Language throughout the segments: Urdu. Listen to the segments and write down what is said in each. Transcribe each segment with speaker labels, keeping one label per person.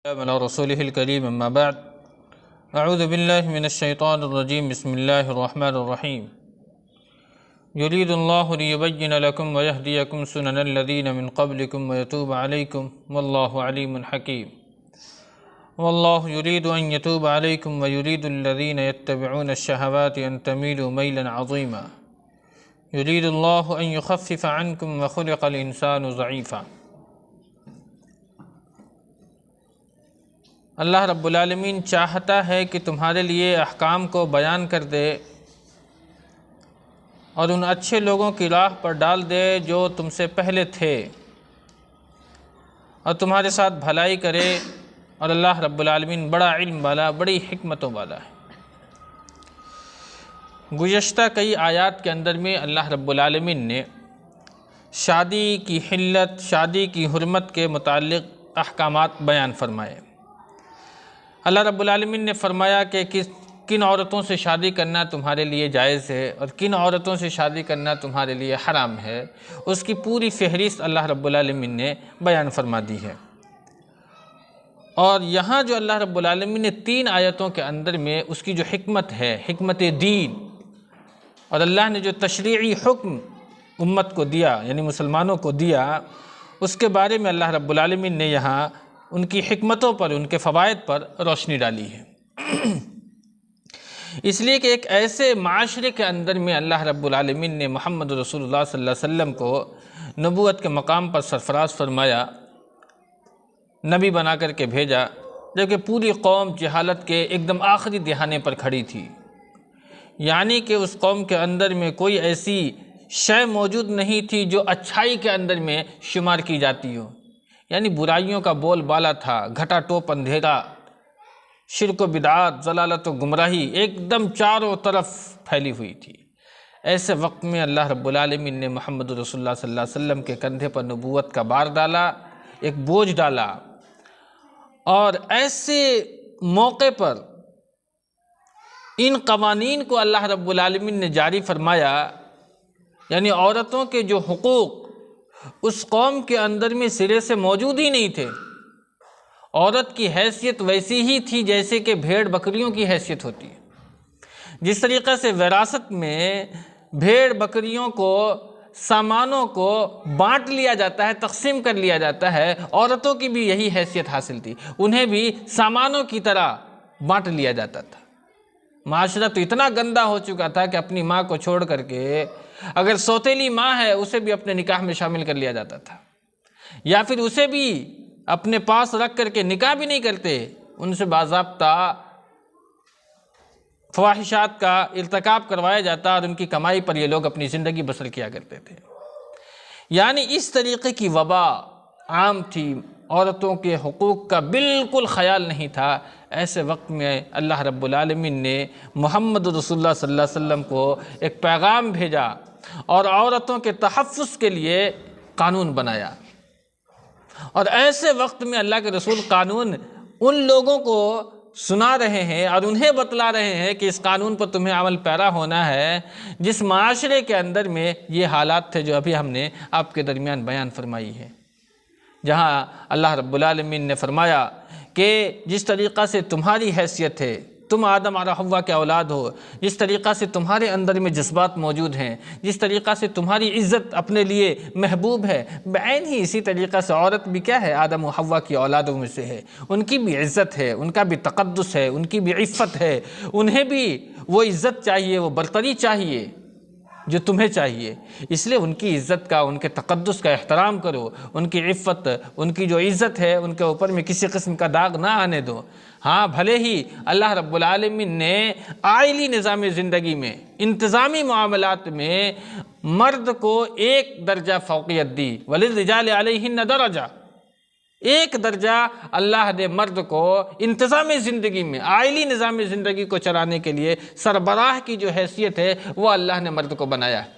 Speaker 1: على رسوله الكريم أما بعد أعوذ بالله من الشيطان الرجيم بسم الله الرحمن الرحيم يريد الله ليبين لكم ويهديكم سنن الذين من قبلكم ويتوب عليكم والله عليم حكيم والله يريد أن يتوب عليكم ويريد الذين يتبعون الشهوات أن تميلوا ميلا عظيما يريد الله أن يخفف عنكم وخلق الإنسان ضعيفا۔ اللہ رب العالمین چاہتا ہے کہ تمہارے لیے احکام کو بیان کر دے اور ان اچھے لوگوں کی راہ پر ڈال دے جو تم سے پہلے تھے اور تمہارے ساتھ بھلائی کرے، اور اللہ رب العالمین بڑا علم والا، بڑی حکمتوں والا ہے۔ گزشتہ کئی آیات کے اندر میں اللہ رب العالمین نے شادی کی حلت، شادی کی حرمت کے متعلق احکامات بیان فرمائے۔ اللہ رب العالمین نے فرمایا کہ کن عورتوں سے شادی کرنا تمہارے لیے جائز ہے اور کن عورتوں سے شادی کرنا تمہارے لیے حرام ہے، اس کی پوری فہرست اللہ رب العالمین نے بیان فرما دی ہے۔ اور یہاں جو اللہ رب العالمین نے 3 آیتوں کے اندر میں اس کی جو حکمت ہے، حکمت دین، اور اللہ نے جو تشریعی حکم امت کو دیا یعنی مسلمانوں کو دیا، اس کے بارے میں اللہ رب العالمین نے یہاں ان کی حکمتوں پر، ان کے فوائد پر روشنی ڈالی ہے۔ اس لیے کہ ایک ایسے معاشرے کے اندر میں اللہ رب العالمین نے محمد رسول اللہ صلی اللہ علیہ وسلم کو نبوت کے مقام پر سرفراز فرمایا، نبی بنا کر کے بھیجا، جبکہ پوری قوم جہالت کے ایک دم آخری دہانے پر کھڑی تھی، یعنی کہ اس قوم کے اندر میں کوئی ایسی شے موجود نہیں تھی جو اچھائی کے اندر میں شمار کی جاتی ہو، یعنی برائیوں کا بول بالا تھا، گھٹا ٹوپ اندھیرا، شرک و بدعات، ضلالت و گمراہی ایک دم چاروں طرف پھیلی ہوئی تھی۔ ایسے وقت میں اللہ رب العالمین نے محمد رسول اللہ صلی اللہ علیہ وسلم کے کندھے پر نبوت کا بار ڈالا، ایک بوجھ ڈالا، اور ایسے موقع پر ان قوانین کو اللہ رب العالمین نے جاری فرمایا، یعنی عورتوں کے جو حقوق اس قوم کے اندر میں سرے سے موجود ہی نہیں تھے۔ عورت کی حیثیت ویسی ہی تھی جیسے کہ بھیڑ بکریوں کی حیثیت ہوتی ہے۔ جس طریقے سے وراثت میں بھیڑ بکریوں کو، سامانوں کو بانٹ لیا جاتا ہے، تقسیم کر لیا جاتا ہے، عورتوں کی بھی یہی حیثیت حاصل تھی، انہیں بھی سامانوں کی طرح بانٹ لیا جاتا تھا۔ معاشرہ تو اتنا گندا ہو چکا تھا کہ اپنی ماں کو چھوڑ کر کے اگر سوتیلی ماں ہے اسے بھی اپنے نکاح میں شامل کر لیا جاتا تھا، یا پھر اسے بھی اپنے پاس رکھ کر کے نکاح بھی نہیں کرتے، ان سے باضابطہ فواحشات کا ارتکاب کروایا جاتا اور ان کی کمائی پر یہ لوگ اپنی زندگی بسر کیا کرتے تھے۔ یعنی اس طریقے کی وبا عام تھی، عورتوں کے حقوق کا بالکل خیال نہیں تھا۔ ایسے وقت میں اللہ رب العالمین نے محمد رسول اللہ صلی اللہ علیہ وسلم کو ایک پیغام بھیجا اور عورتوں کے تحفظ کے لیے قانون بنایا۔ اور ایسے وقت میں اللہ کے رسول قانون ان لوگوں کو سنا رہے ہیں اور انہیں بتلا رہے ہیں کہ اس قانون پر تمہیں عمل پیرا ہونا ہے، جس معاشرے کے اندر میں یہ حالات تھے جو ابھی ہم نے آپ کے درمیان بیان فرمائی ہے، جہاں اللہ رب العالمین نے فرمایا کہ جس طریقہ سے تمہاری حیثیت ہے، تم آدم اور حوا کے اولاد ہو، جس طریقہ سے تمہارے اندر میں جذبات موجود ہیں، جس طریقہ سے تمہاری عزت اپنے لیے محبوب ہے، بعین ہی اسی طریقہ سے عورت بھی کیا ہے، آدم و حوا کی اولادوں میں سے ہے، ان کی بھی عزت ہے، ان کا بھی تقدس ہے، ان کی بھی عفت ہے، انہیں بھی وہ عزت چاہیے، وہ برتری چاہیے جو تمہیں چاہیے۔ اس لیے ان کی عزت کا، ان کے تقدس کا احترام کرو، ان کی عفت، ان کی جو عزت ہے ان کے اوپر میں کسی قسم کا داغ نہ آنے دو۔ ہاں بھلے ہی اللہ رب العالمین نے آئلی نظام زندگی میں، انتظامی معاملات میں مرد کو ایک درجہ فوقیت دی، وَلِلرِّجَالِ عَلَيْهِنَّ دَرَجَةٌ، ایک درجہ اللہ نے مرد کو انتظامی زندگی میں، آئلی نظام زندگی کو چلانے کے لیے سربراہ کی جو حیثیت ہے وہ اللہ نے مرد کو بنایا ہے،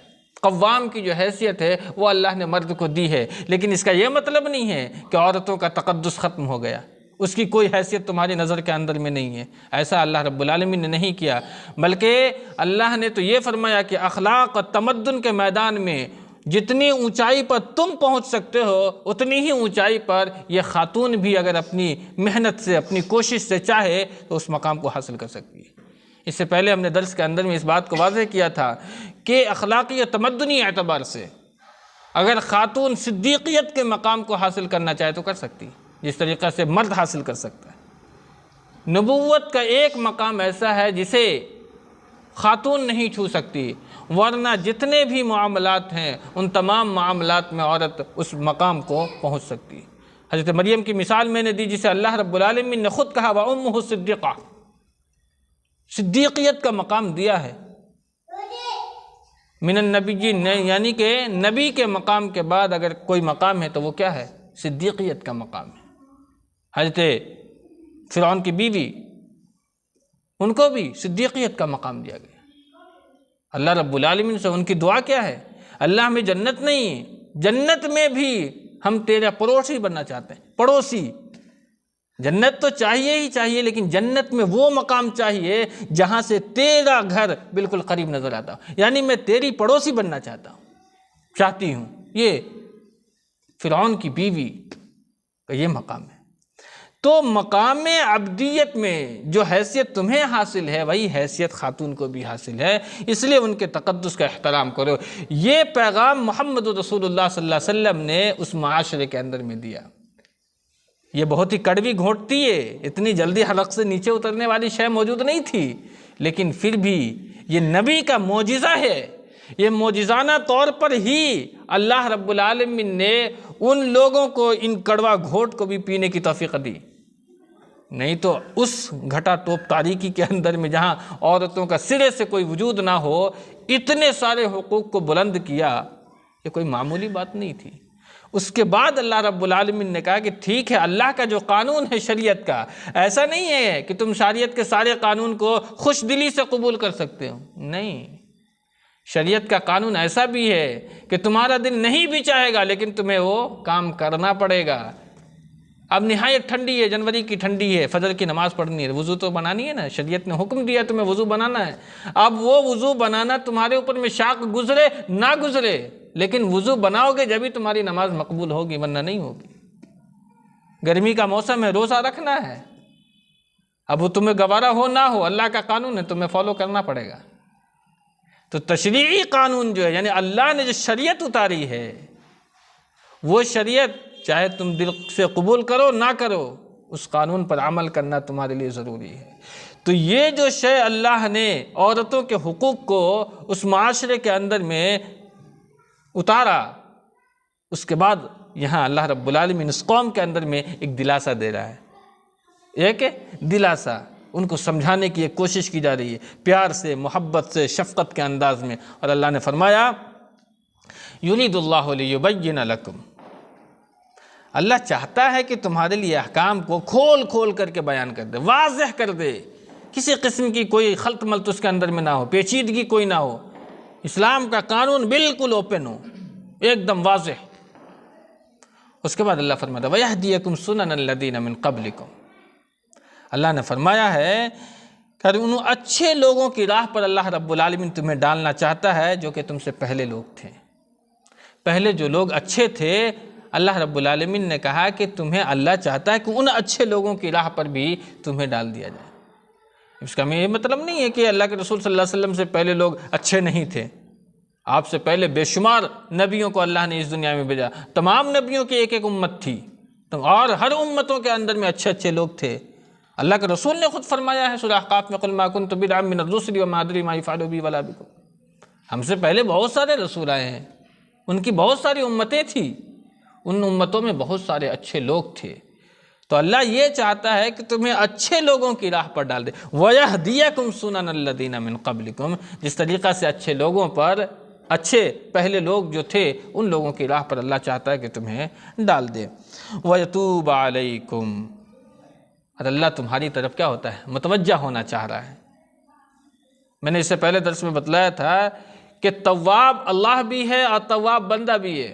Speaker 1: قوام کی جو حیثیت ہے وہ اللہ نے مرد کو دی ہے۔ لیکن اس کا یہ مطلب نہیں ہے کہ عورتوں کا تقدس ختم ہو گیا، اس کی کوئی حیثیت تمہاری نظر کے اندر میں نہیں ہے، ایسا اللہ رب العالمین نے نہیں کیا، بلکہ اللہ نے تو یہ فرمایا کہ اخلاق اور تمدن کے میدان میں جتنی اونچائی پر تم پہنچ سکتے ہو اتنی ہی اونچائی پر یہ خاتون بھی اگر اپنی محنت سے اپنی کوشش سے چاہے تو اس مقام کو حاصل کر سکتی ہے۔ اس سے پہلے ہم نے درس کے اندر میں اس بات کو واضح کیا تھا کہ اخلاقی و تمدنی اعتبار سے اگر خاتون صدیقیت کے مقام کو حاصل کرنا چاہے تو کر سکتی، جس طریقہ سے مرد حاصل کر سکتا ہے۔ نبوت کا ایک مقام ایسا ہے جسے خاتون نہیں چھو سکتی، ورنہ جتنے بھی معاملات ہیں ان تمام معاملات میں عورت اس مقام کو پہنچ سکتی۔ حضرت مریم کی مثال میں نے دی جسے اللہ رب العالمین نے خود کہا وَأُمُّهُ صِدِّقَةٌ، صدیقیت کا مقام دیا ہے من النبیین نے، یعنی کہ نبی کے مقام کے بعد اگر کوئی مقام ہے تو وہ کیا ہے؟ صدیقیت کا مقام ہے۔ حضرت فرعون کی بیوی، ان کو بھی صدیقیت کا مقام دیا گیا۔ اللہ رب العالمین سے ان کی دعا کیا ہے؟ اللہ ہمیں جنت نہیں، جنت میں بھی ہم تیرا پڑوسی بننا چاہتے ہیں۔ پڑوسی، جنت تو چاہیے ہی چاہیے، لیکن جنت میں وہ مقام چاہیے جہاں سے تیرا گھر بالکل قریب نظر آتا ہو، یعنی میں تیری پڑوسی بننا چاہتی ہوں۔ یہ فرعون کی بیوی کا یہ مقام ہے۔ تو مقام عبدیت میں جو حیثیت تمہیں حاصل ہے وہی حیثیت خاتون کو بھی حاصل ہے، اس لیے ان کے تقدس کا احترام کرو۔ یہ پیغام محمد رسول اللہ صلی اللہ علیہ وسلم نے اس معاشرے کے اندر میں دیا۔ یہ بہت ہی کڑوی گھونٹتی ہے، اتنی جلدی حلق سے نیچے اترنے والی شے موجود نہیں تھی، لیکن پھر بھی یہ نبی کا معجزہ ہے۔ یہ معجزانہ طور پر ہی اللہ رب العالمین نے ان لوگوں کو ان کڑوا گھونٹ کو بھی پینے کی توفیق دی، نہیں تو اس گھٹا ٹوپ تاریکی کے اندر میں جہاں عورتوں کا سرے سے کوئی وجود نہ ہو، اتنے سارے حقوق کو بلند کیا، یہ کوئی معمولی بات نہیں تھی۔ اس کے بعد اللہ رب العالمین نے کہا کہ ٹھیک ہے، اللہ کا جو قانون ہے شریعت کا، ایسا نہیں ہے کہ تم شریعت کے سارے قانون کو خوش دلی سے قبول کر سکتے ہو، نہیں، شریعت کا قانون ایسا بھی ہے کہ تمہارا دل نہیں بھی چاہے گا لیکن تمہیں وہ کام کرنا پڑے گا۔ اب نہایت ٹھنڈی ہے، جنوری کی ٹھنڈی ہے، فجر کی نماز پڑھنی ہے، وضو تو بنانی ہے نا، شریعت نے حکم دیا تمہیں وضو بنانا ہے۔ اب وہ وضو بنانا تمہارے اوپر میں شاق گزرے نہ گزرے، لیکن وضو بناؤ گے جبھی تمہاری نماز مقبول ہوگی، ورنہ نہیں ہوگی۔ گرمی کا موسم ہے، روزہ رکھنا ہے، اب وہ تمہیں گوارا ہو نہ ہو، اللہ کا قانون ہے، تمہیں فالو کرنا پڑے گا۔ تو تشریعی قانون جو ہے، یعنی اللہ نے جو شریعت اتاری ہے، وہ شریعت چاہے تم دل سے قبول کرو نہ کرو، اس قانون پر عمل کرنا تمہارے لیے ضروری ہے۔ تو یہ جو شے اللہ نے عورتوں کے حقوق کو اس معاشرے کے اندر میں اتارا، اس کے بعد یہاں اللہ رب العالمین اس قوم کے اندر میں ایک دلاسا دے رہا ہے، ایک دلاسا ان کو سمجھانے کی ایک کوشش کی جا رہی ہے، پیار سے، محبت سے، شفقت کے انداز میں۔ اور اللہ نے فرمایا یرید اللہ لیبین لکم، اللہ چاہتا ہے کہ تمہارے لیے احکام کو کھول کھول کر کے بیان کر دے، واضح کر دے، کسی قسم کی کوئی خلط ملط اس کے اندر میں نہ ہو، پیچیدگی کوئی نہ ہو، اسلام کا قانون بالکل اوپن ہو، ایک دم واضح۔ اس کے بعد اللہ فرماتا ہے وَيَهْدِيَكُمْ سُنَنَ الَّذِينَ مِن قَبْلِكُمْ، اللہ نے فرمایا ہے کہ ان اچھے لوگوں کی راہ پر اللہ رب العالمین تمہیں ڈالنا چاہتا ہے جو کہ تم سے پہلے لوگ تھے۔ پہلے جو لوگ اچھے تھے، اللہ رب العالمین نے کہا کہ تمہیں اللہ چاہتا ہے کہ ان اچھے لوگوں کی راہ پر بھی تمہیں ڈال دیا جائے۔ اس کا یہ مطلب نہیں ہے کہ اللہ کے رسول صلی اللہ علیہ وسلم سے پہلے لوگ اچھے نہیں تھے، آپ سے پہلے بے شمار نبیوں کو اللہ نے اس دنیا میں بھیجا، تمام نبیوں کی ایک ایک امت تھی، اور ہر امتوں کے اندر میں اچھے اچھے لوگ تھے۔ اللہ کے رسول نے خود فرمایا ہے سورہ احقاف میں قل ما کنت بدعا من الرسل وما ادری ما یفعل بی ولا بکم، ہم سے پہلے بہت سارے رسول آئے ہیں، ان کی بہت ساری امتیں تھیں، ان امتوں میں بہت سارے اچھے لوگ تھے۔ تو اللہ یہ چاہتا ہے کہ تمہیں اچھے لوگوں کی راہ پر ڈال دے، وَيَهْدِيَكُمْ سُنَنَ الَّذِينَ مِن قَبْلِكُمْ، جس طریقہ سے اچھے لوگوں پر، اچھے پہلے لوگ جو تھے ان لوگوں کی راہ پر اللہ چاہتا ہے کہ تمہیں ڈال دے۔ وَيَتُوبَ عَلَيْكُمْ، اور اللہ تمہاری طرف کیا ہوتا ہے؟ متوجہ ہونا چاہ رہا ہے۔ میں نے اس سے پہلے درس میں بتلایا تھا کہ تواب اللہ بھی ہے اور تواب بندہ بھی ہے،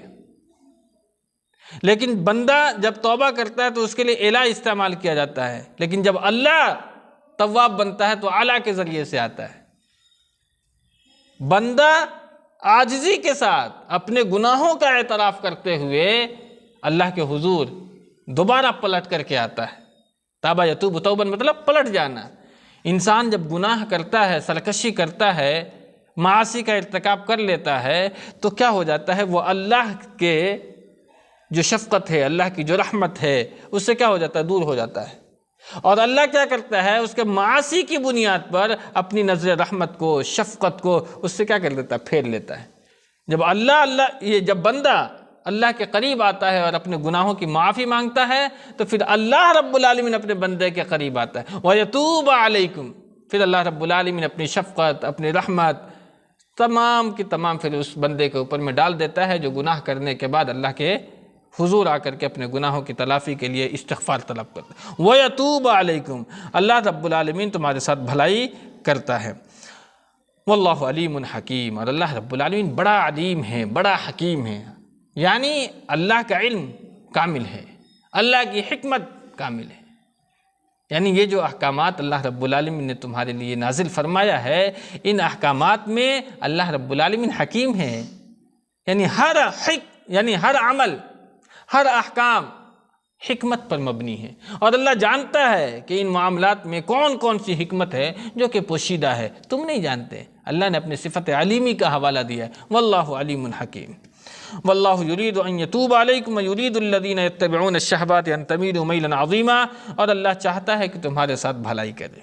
Speaker 1: لیکن بندہ جب توبہ کرتا ہے تو اس کے لیے الہ استعمال کیا جاتا ہے، لیکن جب اللہ تواب بنتا ہے تو اعلیٰ کے ذریعے سے آتا ہے۔ بندہ عاجزی کے ساتھ اپنے گناہوں کا اعتراف کرتے ہوئے اللہ کے حضور دوبارہ پلٹ کر کے آتا ہے۔ تابا یتوب توباً مطلب پلٹ جانا۔ انسان جب گناہ کرتا ہے، سرکشی کرتا ہے، معاصی کا ارتکاب کر لیتا ہے تو کیا ہو جاتا ہے، وہ اللہ کے جو شفقت ہے، اللہ کی جو رحمت ہے، اس سے کیا ہو جاتا ہے، دور ہو جاتا ہے۔ اور اللہ کیا کرتا ہے، اس کے معاصی کی بنیاد پر اپنی نظر رحمت کو، شفقت کو اس سے کیا کر دیتا ہے، پھیر لیتا ہے۔ جب بندہ اللہ کے قریب آتا ہے اور اپنے گناہوں کی معافی مانگتا ہے تو پھر اللہ رب العالمین اپنے بندے کے قریب آتا ہے۔ وَيَتُوبَ عَلَيْكُمْ، پھر اللہ رب العالمین اپنی شفقت، اپنی رحمت تمام کی تمام پھر اس بندے کے اوپر میں ڈال دیتا ہے، جو گناہ کرنے کے بعد اللہ کے حضور آ کر کے اپنے گناہوں کی تلافی کے لیے استغفار طلب کرتا ہے۔ وَيَتُوبَ عَلَيْكُمْ، اللہ رب العالمین تمہارے ساتھ بھلائی کرتا ہے۔ واللہ علیم حکیم، اور اللہ رب العالمین بڑا علیم ہے، بڑا حکیم ہے، یعنی اللہ کا علم کامل ہے، اللہ کی حکمت کامل ہے۔ یعنی یہ جو احکامات اللہ رب العالمین نے تمہارے لیے نازل فرمایا ہے، ان احکامات میں اللہ رب العالمین حکیم ہے، یعنی ہر عمل، ہر احکام حکمت پر مبنی ہے، اور اللہ جانتا ہے کہ ان معاملات میں کون کون سی حکمت ہے جو کہ پوشیدہ ہے، تم نہیں جانتے۔ اللہ نے اپنی صفت علیمی کا حوالہ دیا ہے، واللہ علیم حکیم۔ واللہ یرید ان یتوب علیکم ویرید الذین یتبعون الشہوات ان تمیلوا میلا عظیما، اور اللہ چاہتا ہے کہ تمہارے ساتھ بھلائی کرے،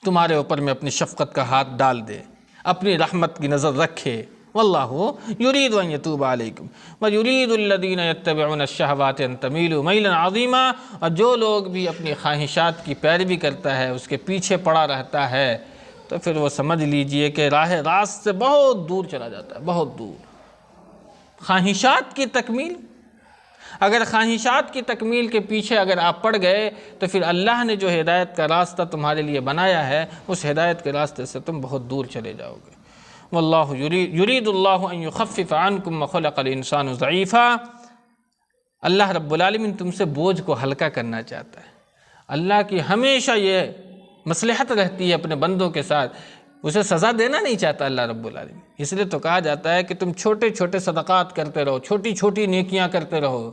Speaker 1: تمہارے اوپر میں اپنی شفقت کا ہاتھ ڈال دے، اپنی رحمت کی نظر رکھے۔ واللہ یرید ان یتوب علیکم ویرید الذین یتبعون الشہوات ان تمیلوا میلا عظیما، اور جو لوگ بھی اپنی خواہشات کی پیروی کرتا ہے، اس کے پیچھے پڑا رہتا ہے، تو پھر وہ سمجھ لیجئے کہ راہ راست سے بہت دور چلا جاتا ہے، بہت دور۔ خواہشات کی تکمیل، اگر خواہشات کی تکمیل کے پیچھے اگر آپ پڑ گئے تو پھر اللہ نے جو ہدایت کا راستہ تمہارے لیے بنایا ہے، اس ہدایت کے راستے سے تم بہت دور چلے جاؤ گے۔ واللہ یرید اللہ ان یخفف عنکم وخلق الانسان ضعیفا، اللہ رب العالمین تم سے بوجھ کو ہلکا کرنا چاہتا ہے۔ اللہ کی ہمیشہ یہ مصلحت رہتی ہے اپنے بندوں کے ساتھ، اسے سزا دینا نہیں چاہتا اللہ رب العالمین۔ اس لیے تو کہا جاتا ہے کہ تم چھوٹے چھوٹے صدقات کرتے رہو، چھوٹی چھوٹی نیکیاں کرتے رہو،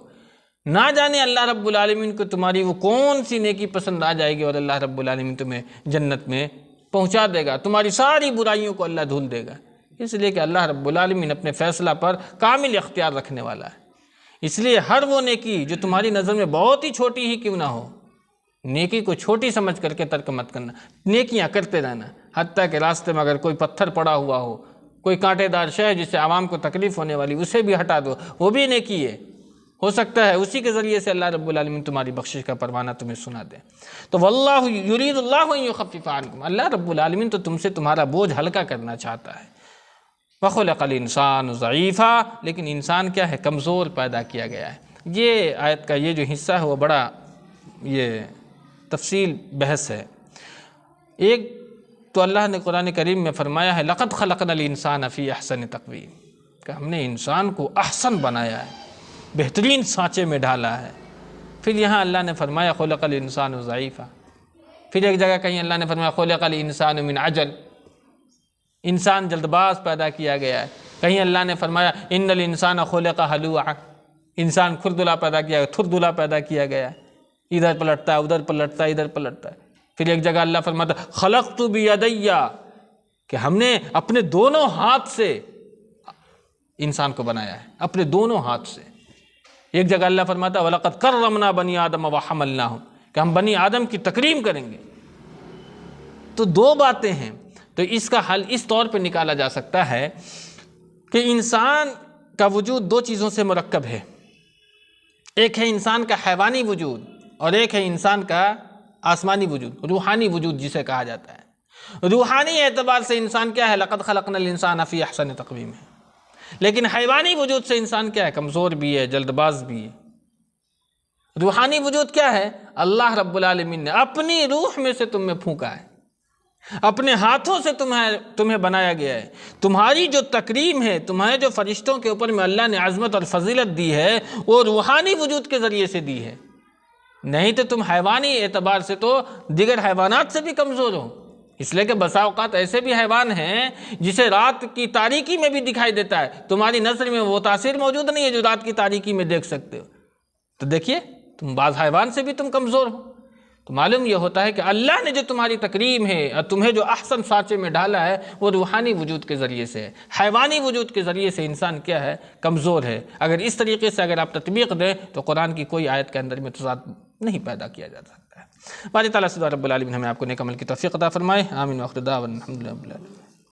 Speaker 1: نہ جانے اللہ رب العالمین کو تمہاری وہ کون سی نیکی پسند آ جائے گی اور اللہ رب العالمین تمہیں جنت میں پہنچا دے گا، تمہاری ساری برائیوں کو اللہ دھل دے گا۔ اس لیے کہ اللہ رب العالمین اپنے فیصلہ پر کامل اختیار رکھنے والا ہے۔ اس لیے ہر وہ نیکی جو تمہاری نظر میں بہت ہی چھوٹی ہی کیوں نہ ہو، نیکی کو چھوٹی سمجھ کر کے ترک مت کرنا، نیکیاں کرتے رہنا، حتیٰ کہ راستے میں اگر کوئی پتھر پڑا ہوا ہو، کوئی کانٹے دار شے جس سے عوام کو تکلیف ہونے والی، اسے بھی ہٹا دو، وہ بھی نیکی ہے، ہو سکتا ہے اسی کے ذریعے سے اللہ رب العالمین تمہاری بخشش کا پروانہ تمہیں سنا دے۔ تو واللہ یرید اللہ ان یخفف عنکم، اللہ رب العالمین تو تم سے تمہارا بوجھ ہلکا کرنا چاہتا ہے۔ وخلق الانسان ضعیفا، لیکن انسان کیا ہے، کمزور پیدا کیا گیا ہے۔ یہ آیت کا یہ جو حصہ ہے وہ بڑا یہ تفصیل بحث ہے۔ ایک تو اللہ نے قرآن کریم میں فرمایا ہے لقد خلقنا الانسان فی احسن تقویم، کہ ہم نے انسان کو احسن بنایا ہے، بہترین سانچے میں ڈالا ہے۔ پھر یہاں اللہ نے فرمایا خلق الانسان ضعیفا، پھر ایک جگہ کہیں اللہ نے فرمایا خلق الانسان من عجل، انسان جلد باز پیدا کیا گیا ہے۔ کہیں اللہ نے فرمایا ان الانسان خلق ہلوعا، انسان کھردلا پیدا کیا گیا، تھردلا پیدا کیا گیا ہے، ادھر پلٹتا ہے ادھر پلٹتا ہے ادھر پلٹتا ہے۔ پھر ایک جگہ اللہ فرماتا خلقت بیدی، کہ ہم نے اپنے دونوں ہاتھ سے انسان کو بنایا ہے، اپنے دونوں ہاتھ سے۔ ایک جگہ اللہ فرماتا وَلَقَدْ كَرَّمْنَا بَنِي آدَمَ وَحَمَلْنَاهُمْ، کہ ہم بنی آدم کی تکریم کریں گے۔ تو دو باتیں ہیں، تو اس کا حل اس طور پہ نکالا جا سکتا ہے کہ انسان کا وجود دو چیزوں سے مرکب ہے، ایک ہے انسان کا حیوانی وجود اور ایک ہے انسان کا آسمانی وجود، روحانی وجود جسے کہا جاتا ہے۔ روحانی اعتبار سے انسان کیا ہے، لقد خلقنا الانسان فی احسن تقویم ہے، لیکن حیوانی وجود سے انسان کیا ہے، کمزور بھی ہے، جلد باز بھی ہے۔ روحانی وجود کیا ہے، اللہ رب العالمین نے اپنی روح میں سے تم میں پھونکا ہے، اپنے ہاتھوں سے تمہیں بنایا گیا ہے۔ تمہاری جو تکریم ہے، تمہارے جو فرشتوں کے اوپر میں اللہ نے عظمت اور فضیلت دی ہے، وہ روحانی وجود کے ذریعے سے دی ہے، نہیں تو تم حیوانی اعتبار سے تو دیگر حیوانات سے بھی کمزور ہو، اس لیے کہ بسا اوقات ایسے بھی حیوان ہیں جسے رات کی تاریکی میں بھی دکھائی دیتا ہے، تمہاری نظر میں وہ تاثیر موجود نہیں ہے جو رات کی تاریکی میں دیکھ سکتے ہو۔ تو دیکھیے تم بعض حیوان سے بھی تم کمزور ہو، تو معلوم یہ ہوتا ہے کہ اللہ نے جو تمہاری تکریم ہے اور تمہیں جو احسن سانچے میں ڈالا ہے وہ روحانی وجود کے ذریعے سے ہے، حیوانی وجود کے ذریعے سے انسان کیا ہے؟ کمزور ہے۔ اگر اس طریقے سے اگر آپ تطبیق دیں تو قرآن کی کوئی آیت کے اندر میں تضاد نہیں پیدا کیا جا سکتا ہے۔ باری تعالیٰ سے دعا رب العالمین ہمیں آپ کو نیک عمل کی توفیق عطا فرمائے، آمین۔ وآخر دعوانا الحمد للہ رب العالمین۔